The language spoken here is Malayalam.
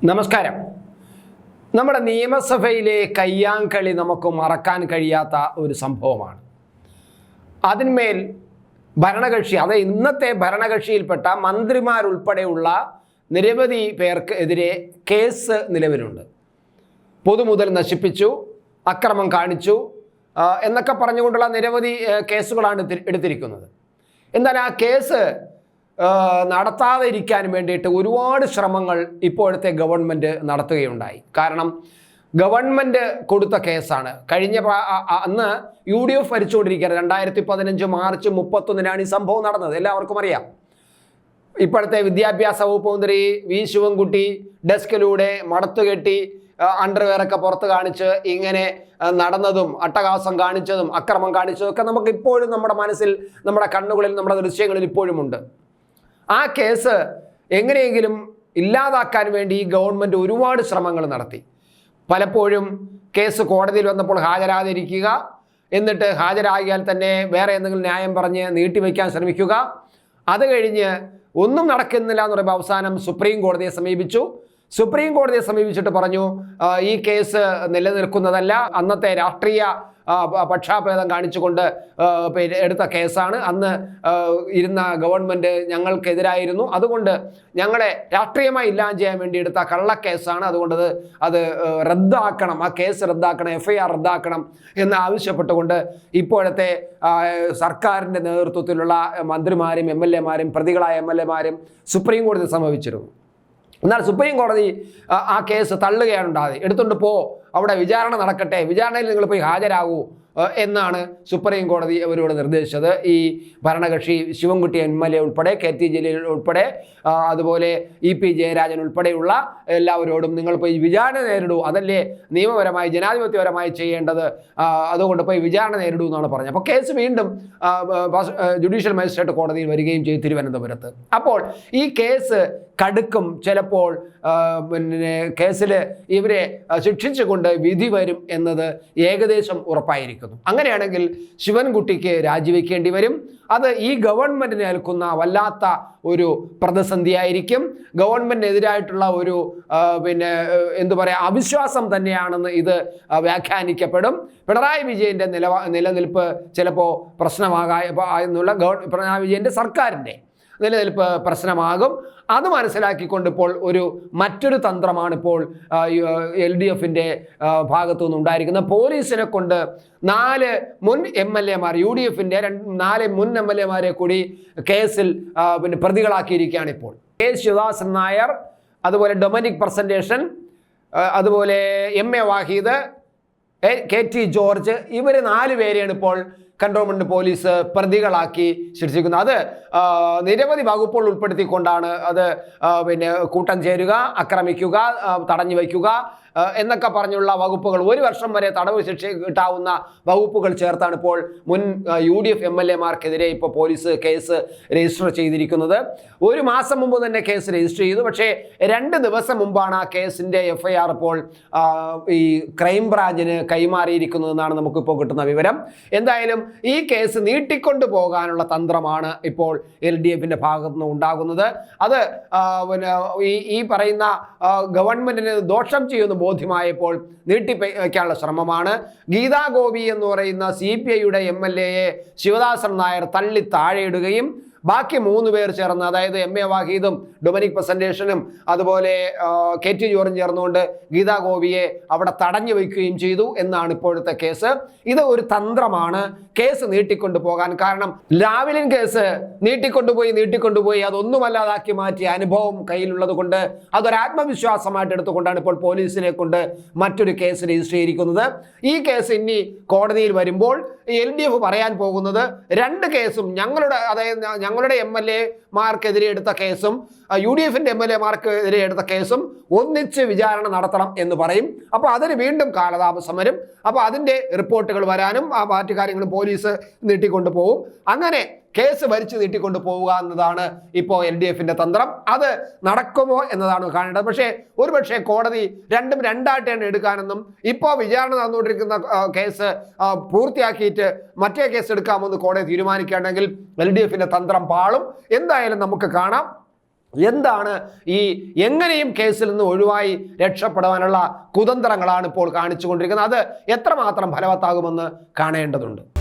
നമസ്കാരം. നമ്മുടെ നിയമസഭയിലെ കയ്യാങ്കളി നമുക്ക് മറക്കാൻ കഴിയാത്ത ഒരു സംഭവമാണ്. അതിന്മേൽ ഭരണകക്ഷി, അത് ഇന്നത്തെ ഭരണകക്ഷിയിൽപ്പെട്ട മന്ത്രിമാരുൾപ്പെടെയുള്ള നിരവധി പേർക്ക് എതിരെ കേസ് നിലവിലുണ്ട്. പൊതുമുതൽ നശിപ്പിച്ചു, അക്രമം കാണിച്ചു എന്നൊക്കെ പറഞ്ഞുകൊണ്ടുള്ള നിരവധി കേസുകളാണ് എടുത്തിരിക്കുന്നത്. എന്നാൽ ആ കേസ് നടത്താതെ ഇരിക്കാൻ വേണ്ടിയിട്ട് ഒരുപാട് ശ്രമങ്ങൾ ഇപ്പോഴത്തെ ഗവൺമെൻറ് നടത്തുകയുണ്ടായി. കാരണം ഗവൺമെൻറ് കൊടുത്ത കേസാണ്. അന്ന് UDF ഭരിച്ചുകൊണ്ടിരിക്കുകയാണ്. 2015 മാർച്ച് 31 ഈ സംഭവം നടന്നത്, എല്ലാവർക്കും അറിയാം. ഇപ്പോഴത്തെ വിദ്യാഭ്യാസ വകുപ്പ് മന്ത്രി വി ശിവൻകുട്ടി ഡെസ്കിലൂടെ മടത്തുകെട്ടി അണ്ടർവെയറൊക്കെ പുറത്ത് കാണിച്ച് ഇങ്ങനെ നടന്നതും അട്ടഹാസം കാണിച്ചതും അക്രമം കാണിച്ചതും ഒക്കെ നമുക്ക് ഇപ്പോഴും നമ്മുടെ മനസ്സിൽ, നമ്മുടെ കണ്ണുകളിൽ, നമ്മുടെ ദൃശ്യങ്ങളിൽ ഇപ്പോഴുമുണ്ട്. ആ കേസ് എങ്ങനെയെങ്കിലും ഇല്ലാതാക്കാൻ വേണ്ടി ഈ ഗവൺമെൻറ് ഒരുപാട് ശ്രമങ്ങൾ നടത്തി. പലപ്പോഴും കേസ് കോടതിയിൽ വന്നപ്പോൾ ഹാജരാതിരിക്കുക, എന്നിട്ട് ഹാജരാകിയാൽ തന്നെ വേറെ എന്തെങ്കിലും ന്യായം പറഞ്ഞ് നീട്ടിവെക്കാൻ ശ്രമിക്കുക. അത് കഴിഞ്ഞ് ഒന്നും നടക്കുന്നില്ല എന്ന് പറയുമ്പോൾ അവസാനം സുപ്രീം കോടതിയെ സമീപിച്ചു. സുപ്രീം കോടതിയെ സമീപിച്ചിട്ട് പറഞ്ഞു ഈ കേസ് നിലനിൽക്കുന്നതല്ല, അന്നത്തെ രാഷ്ട്രീയ പക്ഷാഭേദം കാണിച്ചുകൊണ്ട് എടുത്ത കേസാണ്, അന്ന് ഇരുന്ന ഗവൺമെൻറ് ഞങ്ങൾക്കെതിരായിരുന്നു, അതുകൊണ്ട് ഞങ്ങളെ രാഷ്ട്രീയമായി ഇല്ലാതെ ചെയ്യാൻ വേണ്ടി എടുത്ത കള്ളക്കേസാണ്, അതുകൊണ്ട് അത് റദ്ദാക്കണം, ആ കേസ് റദ്ദാക്കണം, FIR റദ്ദാക്കണം എന്ന് ആവശ്യപ്പെട്ടുകൊണ്ട് ഇപ്പോഴത്തെ സർക്കാരിൻ്റെ നേതൃത്വത്തിലുള്ള മന്ത്രിമാരും MLA മാരും പ്രതികളായ MLA മാരും സുപ്രീം കോടതിയെ സമീപിച്ചിരുന്നു. എന്നാൽ സുപ്രീം കോടതി ആ കേസ് തള്ളുകയാണ് ഉണ്ടായത്. എടുത്തുകൊണ്ട് അവിടെ വിചാരണ നടക്കട്ടെ, വിചാരണയിൽ നിങ്ങൾ പോയി ഹാജരാകൂ എന്നാണ് സുപ്രീം കോടതി അവരോട് നിർദ്ദേശിച്ചത്. ഈ ഭരണകക്ഷി ശിവൻകുട്ടി MLA ഉൾപ്പെടെ, KT ജലീൽ ഉൾപ്പെടെ, അതുപോലെ EP ജയരാജൻ ഉൾപ്പെടെയുള്ള എല്ലാവരോടും നിങ്ങൾ പോയി വിചാരണ നേരിടൂ, അതല്ലേ നിയമപരമായി ജനാധിപത്യപരമായി ചെയ്യേണ്ടത്, അതുകൊണ്ട് പോയി വിചാരണ നേരിടൂ എന്നാണ് പറഞ്ഞത്. അപ്പോൾ കേസ് വീണ്ടും ജുഡീഷ്യൽ മജിസ്ട്രേറ്റ് കോടതിയിൽ വരികയും ചെയ്തു, തിരുവനന്തപുരത്ത്. അപ്പോൾ ഈ കേസ് കടുക്കും, ചിലപ്പോൾ കേസിൽ ഇവരെ ശിക്ഷിച്ചുകൊണ്ട് വിധി വരും എന്നത് ഏകദേശം ഉറപ്പായിരിക്കുന്നു. അങ്ങനെയാണെങ്കിൽ ശിവൻകുട്ടിക്ക് രാജിവെക്കേണ്ടി വരും. അത് ഈ ഗവൺമെൻറ്റിന് ഏൽക്കുന്ന വല്ലാത്ത ഒരു പ്രതിസന്ധിയായിരിക്കും. ഗവൺമെൻറ്റിനെതിരായിട്ടുള്ള ഒരു അവിശ്വാസം തന്നെയാണെന്ന് ഇത് വ്യാഖ്യാനിക്കപ്പെടും. പിണറായി വിജയൻ്റെ നിലനിൽപ്പ് ചിലപ്പോൾ പ്രശ്നമാകാനുള്ള പിണറായി വിജയൻ്റെ സർക്കാരിൻ്റെ നിലനിൽപ്പ് പ്രശ്നമാകും. അത് മനസ്സിലാക്കിക്കൊണ്ട് ഇപ്പോൾ മറ്റൊരു തന്ത്രമാണ് ഇപ്പോൾ LDFിൻ്റെ ഭാഗത്തു നിന്നുണ്ടായിരിക്കുന്നത്. പോലീസിനെ കൊണ്ട് 4 മുൻ MLA മാർ, UDFിൻ്റെ 4 മുൻ MLA മാരെ കൂടി കേസിൽ പ്രതികളാക്കിയിരിക്കുകയാണ് ഇപ്പോൾ. ശിവദാസൻ നായർ, അതുപോലെ ഡൊമിനിക് പ്രസന്റേഷൻ, അതുപോലെ MA വാഹിദ്, KT ജോർജ്, ഇവർ 4 പേരെയാണ് ഇപ്പോൾ കൺട്രോൾമെന്റ് പോലീസ് പ്രതികളാക്കി ശിക്ഷിക്കുന്നത്. അത് നിരവധി വകുപ്പുകൾ ഉൾപ്പെടുത്തിക്കൊണ്ടാണ്. അത് കൂട്ടം ചേരുക, ആക്രമിക്കുക, തടഞ്ഞു വയ്ക്കുക എന്നൊക്കെ പറഞ്ഞുള്ള വകുപ്പുകൾ, 1 വർഷം വരെ തടവ് ശിക്ഷ കിട്ടാവുന്ന വകുപ്പുകൾ ചേർത്താണ് ഇപ്പോൾ മുൻ UDF MLA മാർക്കെതിരെ ഇപ്പോൾ പോലീസ് കേസ് രജിസ്റ്റർ ചെയ്തിരിക്കുന്നത്. 1 മാസം മുമ്പ് തന്നെ കേസ് രജിസ്റ്റർ ചെയ്തു. പക്ഷേ 2 ദിവസം മുമ്പാണ് ആ കേസിൻ്റെ FIR ഇപ്പോൾ ഈ ക്രൈംബ്രാഞ്ചിന് കൈമാറിയിരിക്കുന്നതെന്നാണ് നമുക്കിപ്പോൾ കിട്ടുന്ന വിവരം. എന്തായാലും ഈ കേസ് നീട്ടിക്കൊണ്ടു പോകാനുള്ള തന്ത്രമാണ് ഇപ്പോൾ LDFിൻ്റെ ഭാഗത്തുനിന്ന് ഉണ്ടാകുന്നത്. അത് ഈ പറയുന്ന ഗവൺമെൻറ്റിന് ദോഷം ചെയ്യുന്ന ബോധ്യമായപ്പോൾ നീട്ടിവയ്ക്കാനുള്ള ശ്രമമാണ്. ഗീതാ ഗോപി എന്ന് പറയുന്ന CPIയുടെ MLA-യെ ശിവദാസൻ നായർ തള്ളി താഴെയിടുകയും ബാക്കി 3 പേർ ചേർന്ന്, അതായത് MA വാഹിദും ഡൊമിനിക് പ്രസന്റേഷനും അതുപോലെ KT ജോർജും ചേർന്നുകൊണ്ട് ഗീതാ ഗോപിയെ അവിടെ തടഞ്ഞു വയ്ക്കുകയും ചെയ്തു എന്നാണ് ഇപ്പോഴത്തെ കേസ്. ഇത് ഒരു തന്ത്രമാണ് കേസ് നീട്ടിക്കൊണ്ടു പോകാൻ. കാരണം ലാവ്ലിൻ കേസ് നീട്ടിക്കൊണ്ടുപോയി അതൊന്നുമല്ലാതാക്കി മാറ്റിയ അനുഭവം കയ്യിലുള്ളത് കൊണ്ട് അതൊരു ആത്മവിശ്വാസമായിട്ട് എടുത്തുകൊണ്ടാണ് ഇപ്പോൾ പോലീസിനെ കൊണ്ട് മറ്റൊരു കേസ് രജിസ്റ്റർ ചെയ്തിരിക്കുന്നത്. ഈ കേസ് ഇനി കോടതിയിൽ വരുമ്പോൾ LDF പറയാൻ പോകുന്നത് 2 കേസും ഞങ്ങളുടെ MLA-മാർക്കെതിരെ എടുത്ത കേസും UDFിൻ്റെ MLA-മാർക്കെതിരെ എടുത്ത കേസും ഒന്നിച്ച് വിചാരണ നടത്തണം എന്ന് പറയും. അപ്പോൾ അതിന് വീണ്ടും കാലതാമസം വരും. അപ്പോൾ അതിൻ്റെ റിപ്പോർട്ടുകൾ വരാനും മറ്റു കാര്യങ്ങളും പോലീസ് നീട്ടിക്കൊണ്ടു പോകും. അങ്ങനെ കേസ് ഭരിച്ച് നീട്ടിക്കൊണ്ട് പോവുക എന്നതാണ് ഇപ്പോൾ LDFിൻ്റെ തന്ത്രം. അത് നടക്കുമോ എന്നതാണ് കാണേണ്ടത്. ഒരുപക്ഷെ കോടതി രണ്ടും രണ്ടായിട്ടാണ് എടുക്കാനെന്നും ഇപ്പോൾ വിചാരണ നടന്നുകൊണ്ടിരിക്കുന്ന കേസ് പൂർത്തിയാക്കിയിട്ട് മറ്റേ കേസ് എടുക്കാമെന്ന് കോടതി തീരുമാനിക്കുകയാണെങ്കിൽ LDFിൻ്റെ തന്ത്രം പാളും. എന്തായാലും നമുക്ക് കാണാം. എന്താണ് ഈ എങ്ങനെയും കേസിൽ നിന്ന് ഒഴിവായി രക്ഷപ്പെടാനുള്ള കുതന്ത്രങ്ങളാണ് ഇപ്പോൾ കാണിച്ചുകൊണ്ടിരിക്കുന്നത്. അത് എത്രമാത്രം ഫലവത്താകുമെന്ന് കാണേണ്ടതുണ്ട്.